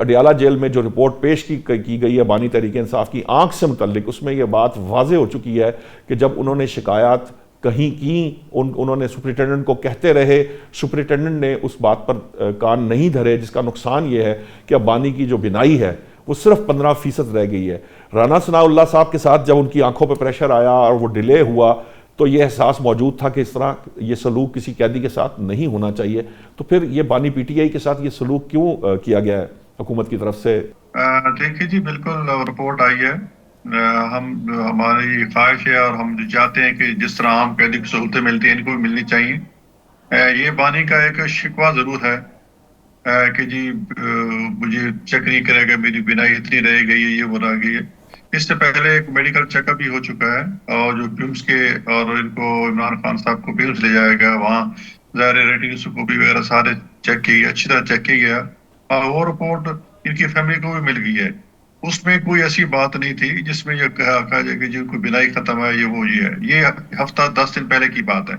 Adiala jail میں جو report پیش کی گئی ہے بانی تحریک انصاف کی آنکھ سے متعلق، اس میں یہ بات واضح ہو چکی ہے کہ جب انہوں نے شکایات کہیں کی، انہوں نے سپرنٹینڈنٹ کو کہتے رہے، سپرنٹینڈنٹ نے اس بات پر کان نہیں دھرے، جس کا نقصان یہ ہے کہ اب بانی کی جو بنائی ہے وہ صرف 15% رہ گئی ہے۔ رانا ثناء اللہ صاحب کے ساتھ جب ان کی آنکھوں پہ پریشر آیا اور وہ ڈیلے ہوا تو یہ احساس موجود تھا کہ اس طرح یہ سلوک کسی قیدی کے ساتھ نہیں ہونا چاہیے، تو پھر یہ بانی پی ٹی آئی کے ساتھ یہ سلوک کیوں کیا گیا ہے حکومت کی طرف سے؟ دیکھیے جی، بالکل رپورٹ آئی ہے، ہماری خواہش ہے اور ہم چاہتے ہیں کہ جس طرح عام قیدی کو سہولتیں ملتی ہیں ان کو بھی ملنی چاہیے۔ یہ بانی کا ایک شکوہ ضرور ہے کہ جی مجھے چیک نہیں کرے گا، میری بینائی اتنی رہ گئی ہے، یہ وہ رہ گئی ہے۔ اس سے پہلے ایک میڈیکل چیک اپ بھی ہو چکا ہے، اور جو پیمس کے اور ان کو عمران خان صاحب کو پیمس لے جایا گیا، وہاں ظاہر ریٹنوسکوپی وغیرہ سارے چیک کیے گئے، اچھی طرح چیک کیا گیا، اور وہ رپورٹ ان کی فیملی کو بھی مل گئی ہے۔ اس میں کوئی ایسی بات نہیں تھی جس میں یہ کہا جائے کہ جن کو بینائی ختم ہے، یہ وہ یہ ہے۔ یہ ہفتہ 10 دن پہلے کی بات ہے۔